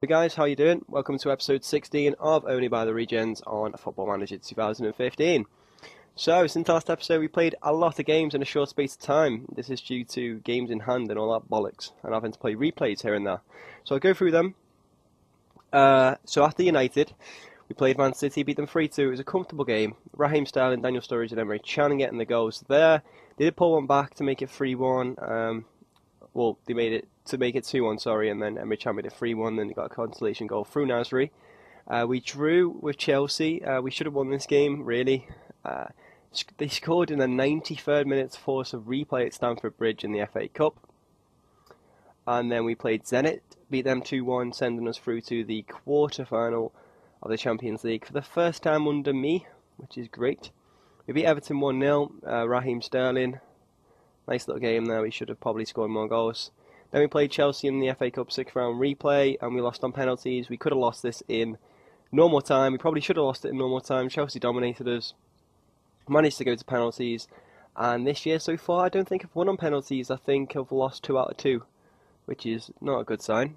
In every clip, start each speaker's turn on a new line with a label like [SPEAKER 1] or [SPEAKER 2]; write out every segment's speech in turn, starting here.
[SPEAKER 1] Hey guys, how you doing? Welcome to episode 16 of Only by the Regens on Football Manager 2015. So, since last episode we played a lot of games in a short space of time. This is due to games in hand and all that bollocks, and having to play replays here and there. So I'll go through them. So after United, we played Man City, beat them 3-2. It was a comfortable game. Raheem Sterling, Daniel Sturridge and Emre Can getting the goals there. They did pull one back to make it 3-1. Well, they made it to make it 2-1, sorry, and then Emre Can made it 3-1, then they got a consolation goal through Nasri. We drew with Chelsea. We should have won this game, really. They scored in the 93rd minute to force a replay at Stamford Bridge in the FA Cup. And then we played Zenit, beat them 2-1, sending us through to the quarter-final of the Champions League for the first time under me, which is great. We beat Everton 1-0, Raheem Sterling. Nice little game there, we should have probably scored more goals. Then we played Chelsea in the FA Cup 6th round replay, and we lost on penalties. We could have lost this in normal time. We probably should have lost it in normal time. Chelsea dominated us, managed to go to penalties, and this year so far I don't think I've won on penalties. I think I've lost 2 out of 2, which is not a good sign.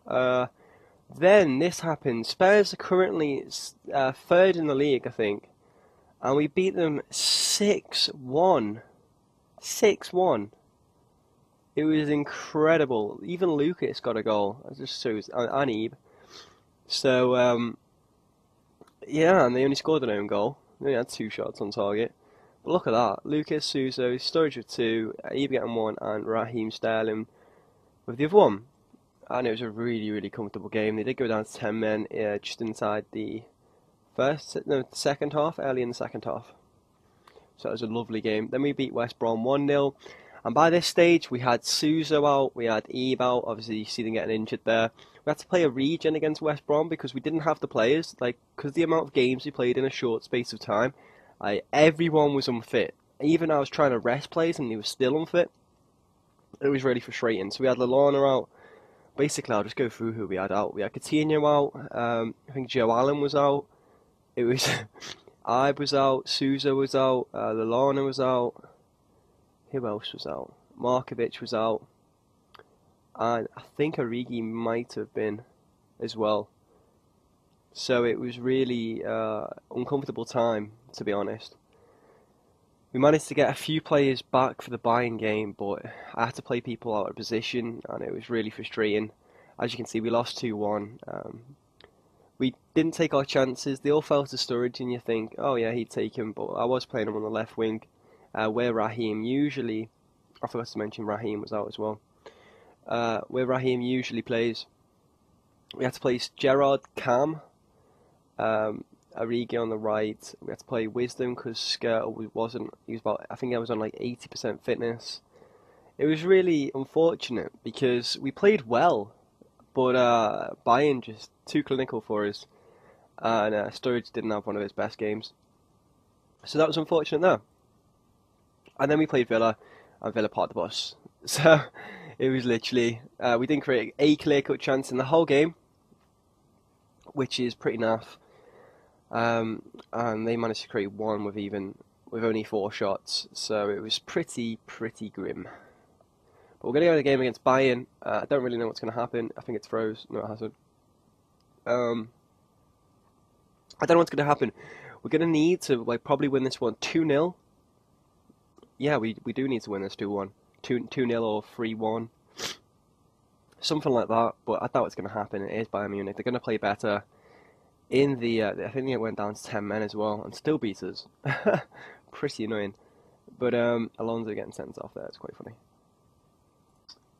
[SPEAKER 1] Then this happened. Spurs are currently third in the league, I think, and we beat them 6-1. 6-1. It was incredible. Even Lucas got a goal. It just shows, and Ebe. So, yeah, and they only scored an own goal. They only had 2 shots on target. But look at that. Lucas, Suso, Sturridge with 2, Ebe getting 1, and Raheem Sterling with the other one. And it was a really, really comfortable game. They did go down to 10 men just inside the second half, early in the second half. So it was a lovely game. Then we beat West Brom 1-0. And by this stage, we had Suso out, we had Ebe out. Obviously, you see them getting injured there. We had to play a regen against West Brom because we didn't have the players. Because the amount of games we played in a short space of time, everyone was unfit. Even I was trying to rest players and they were still unfit. It was really frustrating. So we had Lallana out. Basically, I'll just go through who we had out. We had Coutinho out. I think Joe Allen was out. It was Ibe was out. Suso was out. Lallana was out. Who else was out? Markovic was out. And I think Origi might have been as well. So it was really uncomfortable time, to be honest. We managed to get a few players back for the Bayern game, but I had to play people out of position, and it was really frustrating. As you can see, we lost 2-1. We didn't take our chances. They all fell to Sturridge, and you think, oh yeah, he'd take him, but I was playing him on the left wing. Where Raheem usually, I forgot to mention Raheem was out as well. Where Raheem usually plays, we had to place Gerard Cam, Origi on the right. We had to play Wisdom because Skirtle wasn't. He was about, I think I was on like 80% fitness. It was really unfortunate because we played well, but Bayern just too clinical for us, and Sturridge didn't have one of his best games. So that was unfortunate there. And then we played Villa, and Villa parked the bus. So it was literally, we didn't create a clear-cut chance in the whole game, which is pretty naff. And they managed to create one with only 4 shots. So it was pretty grim. But we're going to go to the game against Bayern. I don't really know what's going to happen. I think it's froze. No, it hasn't. I don't know what's going to happen. We're going to need to probably win this one 2-0. Yeah, we do need to win this 2-1. 2-0 or 3-1. Something like that, but I doubt it's going to happen. It is Bayern Munich. They're going to play better. I think they went down to 10 men as well, and still beat us. Pretty annoying. But Alonso getting sent off there, it's quite funny.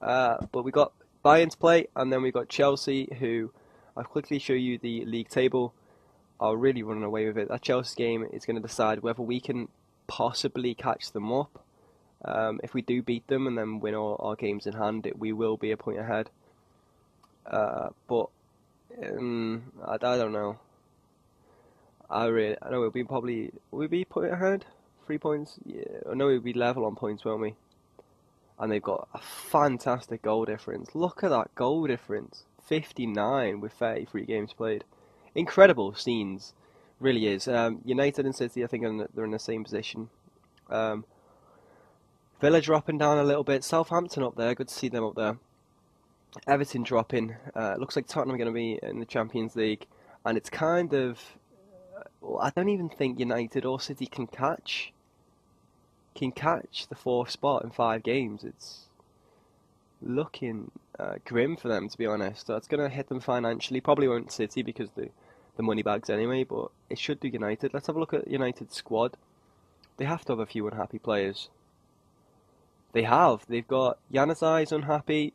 [SPEAKER 1] But we got Bayern to play, and then we got Chelsea, who I'll quickly show you the league table. Are really running away with it. That Chelsea game is going to decide whether we can possibly catch them up. If we do beat them and then win all our games in hand, we will be a point ahead. But I don't know. I know we'll be will we be a point ahead? 3 points? Yeah. I know we'll be level on points, won't we? And they've got a fantastic goal difference. Look at that goal difference. 59 with 33 games played. Incredible scenes. Really is. United and City, I think they're in the same position. Villa dropping down a little bit. Southampton up there. Good to see them up there. Everton dropping. It looks like Tottenham are going to be in the Champions League, and it's kind of. Well, I don't even think United or City can catch the fourth spot in 5 games. It's looking grim for them, to be honest. So it's going to hit them financially. Probably won't City because the money bags anyway, but it should do United. Let's have a look at United's squad. They have to have a few unhappy players. They have. They've got Januzaj unhappy,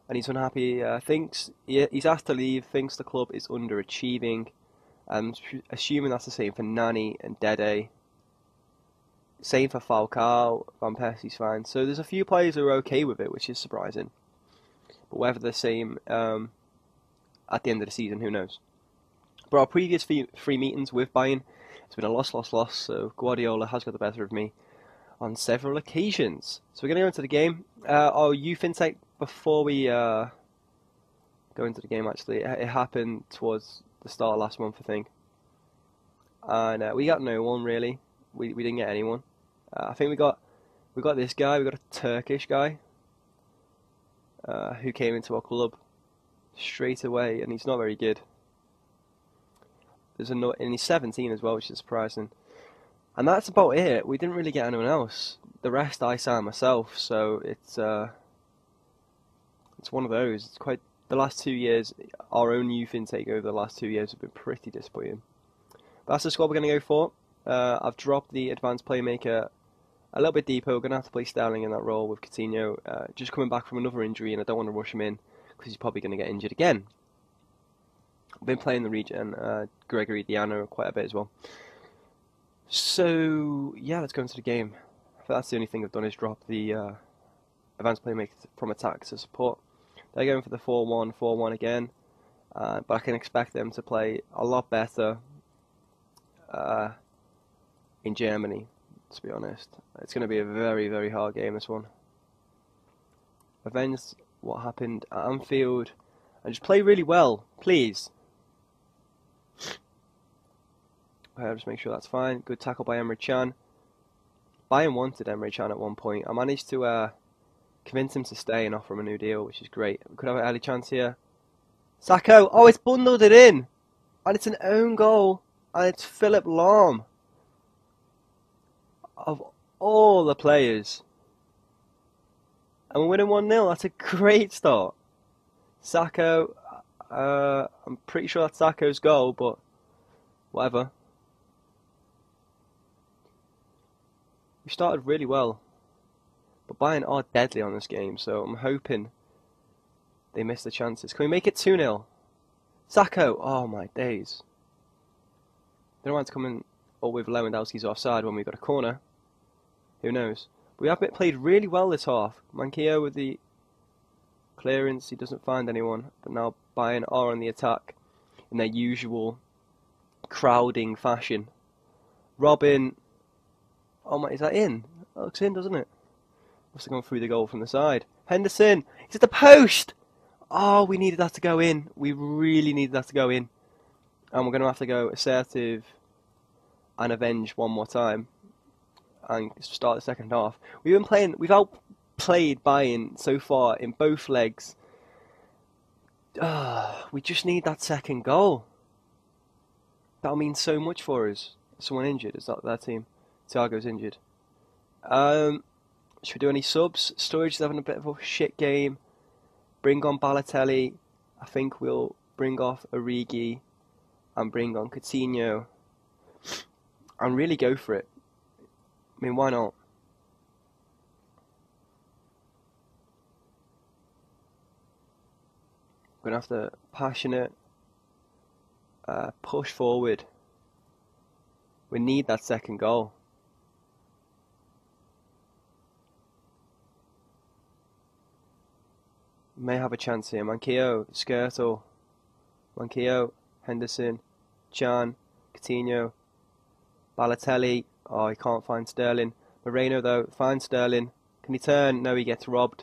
[SPEAKER 1] and he's unhappy. Thinks he's asked to leave. Thinks the club is underachieving. I'm assuming that's the same for Nani and Dede. Same for Falcao. Van Persie's fine. So there's a few players who are okay with it, which is surprising. But whether the same at the end of the season, who knows? But our previous three meetings with Bayern, it's been a loss. So Guardiola has got the better of me on several occasions. So we're going to go into the game. Our youth intake before we go into the game. Actually, it happened towards the start of last month, I think, and we got no one really. We didn't get anyone. I think we got this guy. We got a Turkish guy who came into our club straight away, and he's not very good. And he's 17 as well, which is surprising. And that's about it. We didn't really get anyone else. The rest I signed myself, so it's one of those. It's quite. The last 2 years, our own youth intake over the last 2 years have been pretty disappointing. But that's the squad we're going to go for. I've dropped the advanced playmaker a little bit deeper. We're going to have to play Sterling in that role with Coutinho just coming back from another injury, and I don't want to rush him in because he's probably going to get injured again. I've been playing the regen, Gregory Diano quite a bit as well. So, yeah, let's go into the game. I think that's the only thing I've done is drop the advanced playmaker from attack to support. They're going for the 4-1 again, but I can expect them to play a lot better in Germany, to be honest. It's going to be a very, very hard game, this one. Avenge what happened at Anfield, and just play really well, please. I'll just make sure that's fine. Good tackle by Emre Can. Bayern wanted Emre Can at one point. I managed to convince him to stay and offer him a new deal, which is great. We could have an early chance here. Sacco! Oh, it's bundled it in! And it's an own goal. And it's Philip Lahm. Of all the players. And we're winning 1-0. That's a great start. Sacco. I'm pretty sure that's Sacco's goal, but whatever. We started really well. But Bayern are deadly on this game, so I'm hoping they miss the chances. Can we make it 2-0? Sacco! Oh my days. Don't know why it's coming up with Lewandowski's offside when we got a corner. Who knows? But we have played really well this half. Manquillo with the clearance, he doesn't find anyone. But now Bayern are on the attack in their usual crowding fashion. Robin. Oh my, is that in? That looks in, doesn't it? Must have gone through the goal from the side. Henderson! He's at the post! Oh, we needed that to go in. We really needed that to go in. And we're going to have to go assertive and avenge one more time. And start the second half. We've outplayed Bayern so far in both legs. We just need that second goal. That'll mean so much for us. Is someone injured? Is that their team? Thiago's injured. Should we do any subs? Sturridge is having a bit of a shit game. Bring on Balotelli. I think we'll bring off Origi and bring on Coutinho. And really go for it. I mean, why not? We're going to have to passionate push forward. We need that second goal. May have a chance here. Manquillo, Skirtle, Manquillo, Henderson, Can, Coutinho, Balotelli. Oh, he can't find Sterling. Moreno, though, finds Sterling. Can he turn? No, he gets robbed.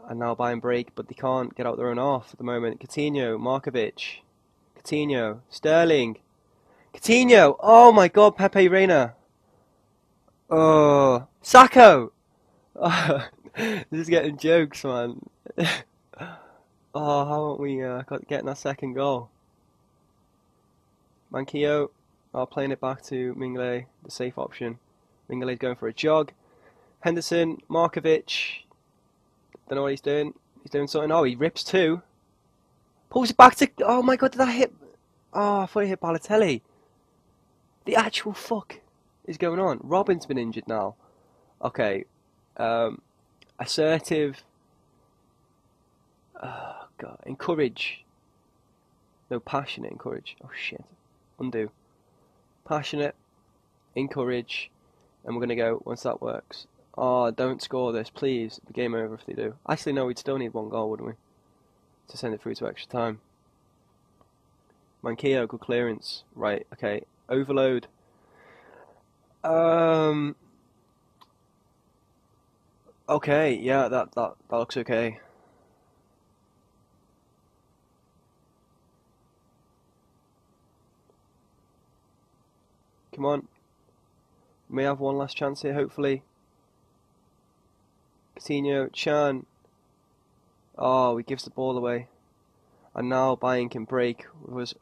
[SPEAKER 1] And now Bayern break, but they can't get out their own half at the moment. Coutinho, Markovic, Coutinho, Sterling, Coutinho. Oh my God, Pepe Reina. Oh, Sacco. This is getting jokes, man. Oh, how aren't we got getting that second goal? Manquillo playing it back to Mingley, the safe option. Mingley's going for a jog. Henderson, Markovic. Don't know what he's doing. He's doing something. Oh, he rips two. Pulls it back to. Oh my god, did that hit? Oh, I thought he hit Balotelli. The actual fuck is going on? Robin's been injured now. Okay. Assertive. Oh god. Encourage. No, passionate. Encourage. Oh shit. Undo. Passionate. Encourage. And we're going to go once that works. Oh, don't score this, please. The game over if they do. Actually, no, we'd still need one goal, wouldn't we? To send it through to extra time. Manquillo, good clearance. Right, okay. Overload. Okay, yeah, that looks okay. Come on. We may have one last chance here, hopefully. Coutinho, Chan. Oh, he gives the ball away. And now Bayern can break with us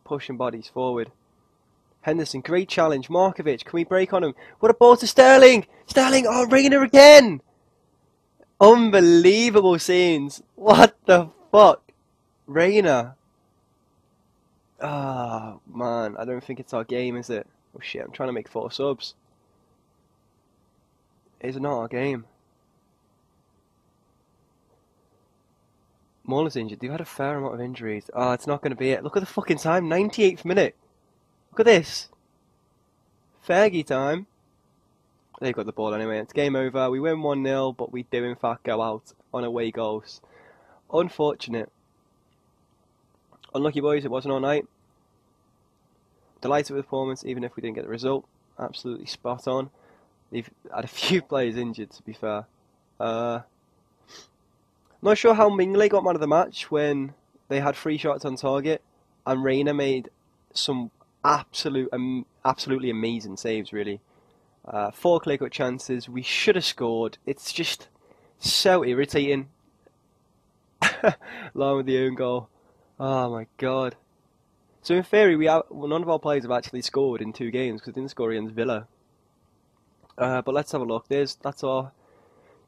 [SPEAKER 1] pushing bodies forward. Henderson, great challenge. Markovic, can we break on him? What a ball to Sterling! Sterling, oh, Regener again! Unbelievable scenes. What the fuck? Regener. Ah, man, I don't think it's our game, is it? Oh shit, I'm trying to make 4 subs. It's not our game. Muller's injured. They've had a fair amount of injuries. Oh, it's not going to be it. Look at the fucking time. 98th minute. Look at this. Fergie time. They've got the ball anyway. It's game over. We win 1-0, but we do in fact go out on away goals. Unfortunate. Unlucky boys, it wasn't all night. Delighted with the performance, even if we didn't get the result. Absolutely spot on. They've had a few players injured, to be fair. Not sure how Mingley got man of the match when they had 3 shots on target, and Reina made some absolutely amazing saves, really. 4 clear-cut chances. We should have scored. It's just so irritating. Along with the own goal. Oh my god. So in theory, none of our players have actually scored in 2 games because they didn't score against Villa. But let's have a look. That's our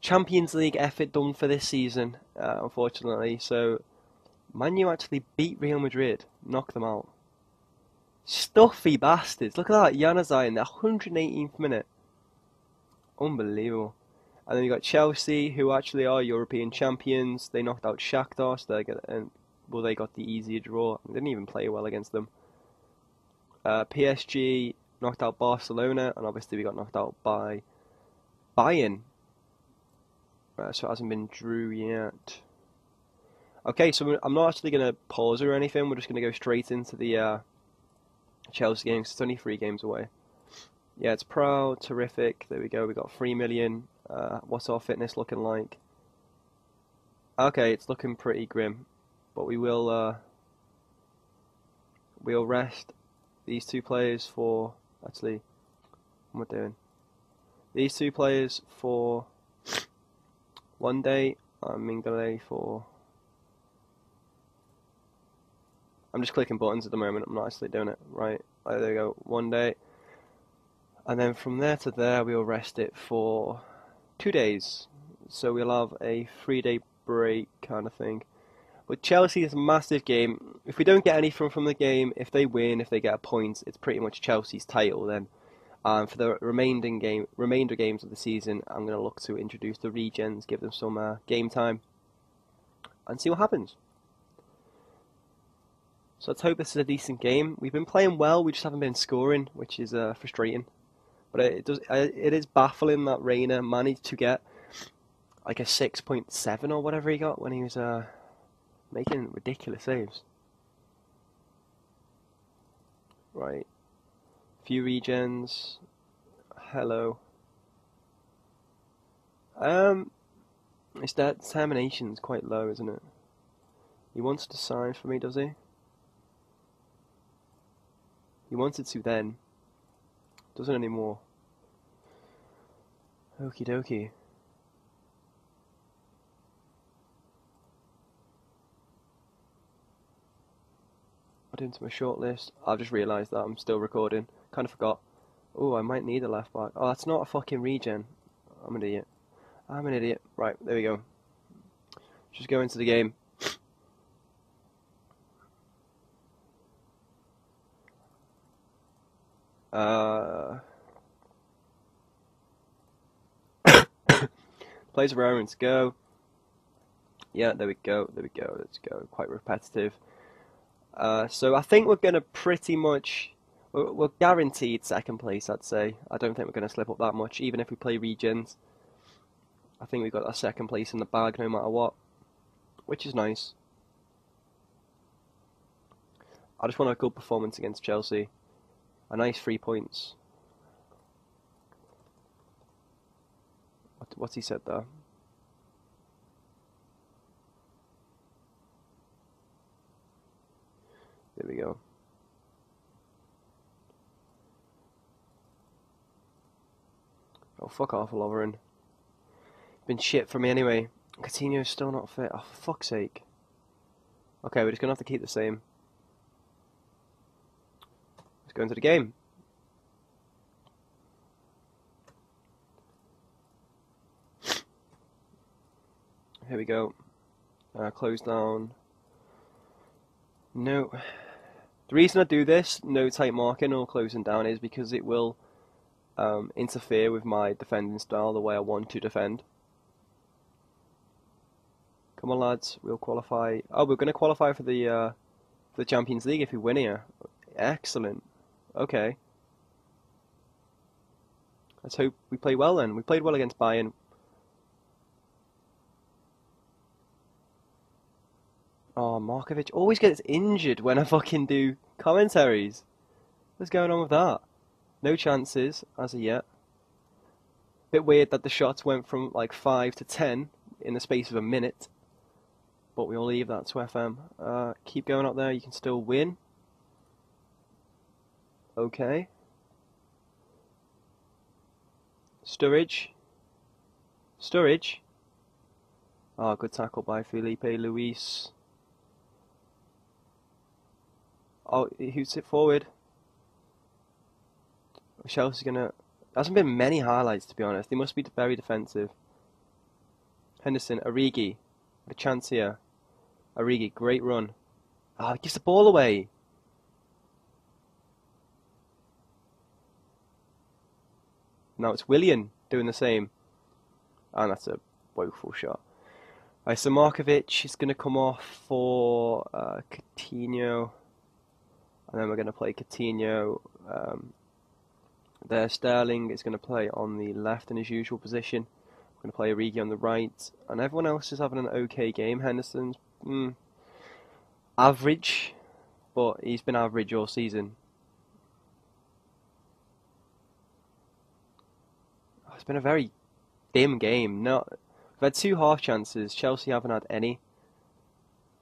[SPEAKER 1] Champions League effort done for this season, unfortunately. So, Man U actually beat Real Madrid, knocked them out. Stuffy bastards. Look at that, Januzaj in the 118th minute. Unbelievable. And then you got Chelsea, who actually are European champions. They knocked out Shakhtar, so they got the easier draw. They didn't even play well against them. PSG knocked out Barcelona, and obviously we got knocked out by Bayern. So it hasn't been drew yet. Okay, so I'm not actually going to pause or anything. We're just going to go straight into the Chelsea game, 'cause it's only 3 games away. Yeah, it's proud, terrific. There we go. We got 3 million. What's our fitness looking like? Okay, it's looking pretty grim, but we'll rest these 2 players for actually. What am I doing? These 2 players for 1 day. Mingley for. I'm just clicking buttons at the moment. I'm not actually doing it. Right. There we go. 1 day. And then from there to there, we'll rest it for 2 days. So we'll have a 3-day break kind of thing. But Chelsea is a massive game. If we don't get anything from the game, if they win, if they get a point, it's pretty much Chelsea's title then. For the remainder games of the season, I'm going to look to introduce the Regens, give them some game time, and see what happens. So let's hope this is a decent game. We've been playing well, we just haven't been scoring, which is frustrating. But it is baffling that Reina managed to get like a 6.7 or whatever he got when he was making ridiculous saves. Right. Few regens. Hello. His determination's quite low, isn't it? He wants to sign for me, does he? He wanted to then. Doesn't anymore. Okie dokie. Add into my shortlist. I've just realised that I'm still recording. Kind of forgot. Oh, I might need a left back. Oh, that's not a fucking regen. I'm an idiot. I'm an idiot. Right, there we go. Just go into the game. Players are raring to go. Yeah, there we go. There we go. Let's go. Quite repetitive. So I think we're going to pretty much... We're guaranteed second place, I'd say. I don't think we're going to slip up that much, even if we play Regens. I think we've got our second place in the bag no matter what, which is nice. I just want a good performance against Chelsea. A nice 3 points. What's he said there? There we go. Oh, fuck off, Lovren. Been shit for me anyway. Coutinho's still not fit. Oh, for fuck's sake. Okay, we're just going to have to keep the same. Let's go into the game. Here we go. Close down. No. The reason I do this, no tight marking or closing down, is because it will interfere with my defending style, the way I want to defend. Come on, lads, we'll qualify. Oh, we're going to qualify for the Champions League if we win here. Excellent. Okay. Let's hope we play well then. We played well against Bayern. Oh, Markovic always gets injured when I fucking do commentaries. What's going on with that? No chances as of yet. Bit weird that the shots went from like 5 to 10 in the space of a minute. But we'll leave that to FM. Keep going up there, you can still win. Okay. Sturridge. Sturridge. Oh, good tackle by Felipe Luis. Oh, who's it forward? Chelsea's gonna... Hasn't been many highlights, to be honest. They must be very defensive. Henderson, Origi. A chance here. Origi, great run. Ah, he gives the ball away. Now it's Willian doing the same. And that's a woeful shot. Right, so Markovic is going to come off for Coutinho. And then we're going to play Coutinho. There, Sterling is going to play on the left in his usual position. We're going to play Origi on the right. And everyone else is having an okay game. Henderson's average, but he's been average all season. It's been a very dim game. We've had 2 half chances. Chelsea haven't had any.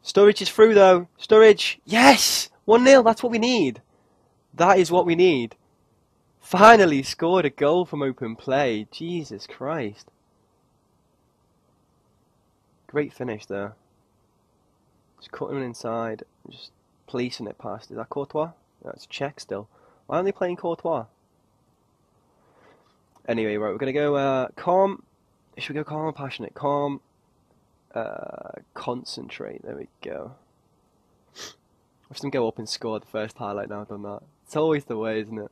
[SPEAKER 1] Sturridge is through though. Sturridge, yes! 1-0, that's what we need. That is what we need. Finally scored a goal from open play. Jesus Christ. Great finish there. Just cutting him inside. Just policing it past. Is that Courtois? That's Czech still. Why aren't they playing Courtois? Anyway, right, we're going to go calm. Should we go calm or passionate? Calm. Concentrate. There we go. Watch them go up and score the first highlight now I've done that. It's always the way, isn't it?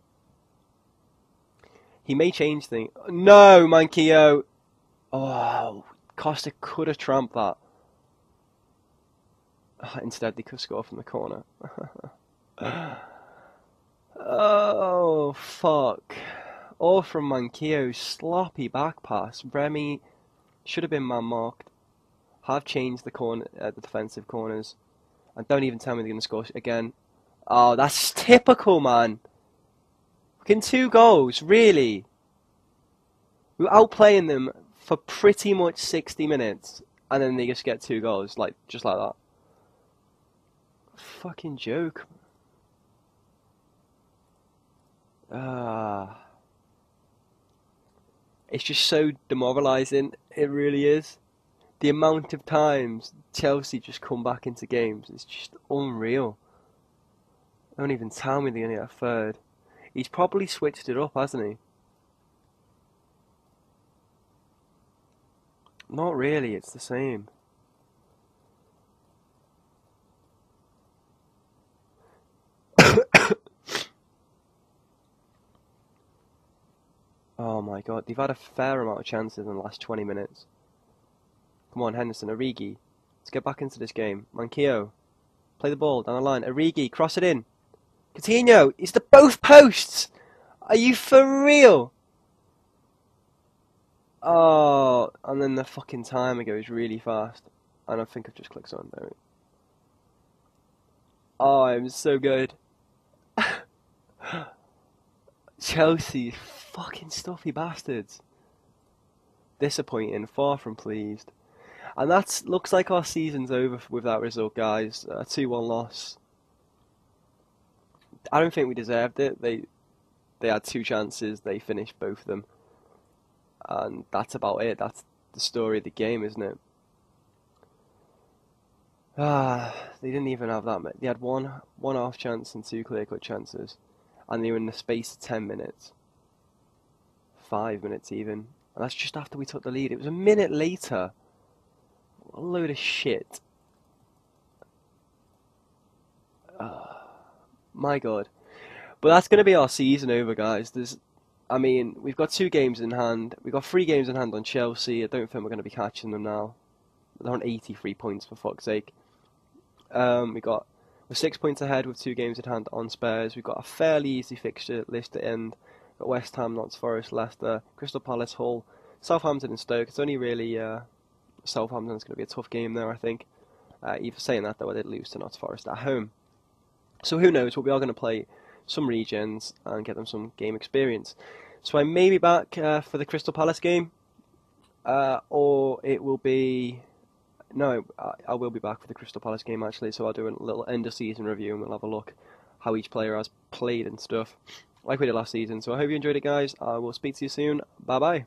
[SPEAKER 1] He may change things. No, Manquillo. Oh, Costa could have tramped that. Instead, they could score from the corner. Oh, fuck. Or from Manquillo's sloppy back pass. Remy should have been man-marked. Have changed the defensive corners. And don't even tell me they're going to score again. Oh, that's typical, man. Fucking 2 goals, really? We were outplaying them for pretty much 60 minutes. And then they just get 2 goals, just like that. Fucking joke. It's just so demoralising. It really is. The amount of times Chelsea just come back into games is just unreal. Don't even tell me they're going to get a third. He's probably switched it up, hasn't he? Not really, it's the same. Oh my god, they've had a fair amount of chances in the last 20 minutes. Come on, Henderson, Origi. Let's get back into this game. Manquillo. Play the ball down the line. Origi, cross it in. Coutinho, it's the both posts! Are you for real? Oh, and then the fucking timer goes really fast. And I think I've just clicked on there. Oh, I'm so good. Chelsea, fucking stuffy bastards. Disappointing, far from pleased. And that looks like our season's over with that result, guys. A 2-1 loss. I don't think we deserved it. They had 2 chances, they finished both of them. And that's about it. That's the story of the game, isn't it? They didn't even have that many. They had one half chance and 2 clear-cut chances. And they were in the space of 10 minutes. 5 minutes even. And that's just after we took the lead. It was a minute later. What a load of shit. My God. But that's going to be our season over, guys. We've got 2 games in hand. We've got 3 games in hand on Chelsea. I don't think we're going to be catching them now. They're on 83 points, for fuck's sake. We're 6 points ahead with 2 games in hand on Spurs. We've got a fairly easy fixture list to end. We've got West Ham, Notts Forest, Leicester, Crystal Palace, Hull, Southampton and Stoke. It's only really Southampton's going to be a tough game there, I think. Even saying that, though, I did lose to Notts Forest at home. So who knows, but we are going to play some Regens and get them some game experience. So I may be back for the Crystal Palace game, or it will be... No, I will be back for the Crystal Palace game actually, so I'll do a little end-of-season review and we'll have a look how each player has played and stuff, like we did last season. So I hope you enjoyed it, guys. I will speak to you soon. Bye-bye.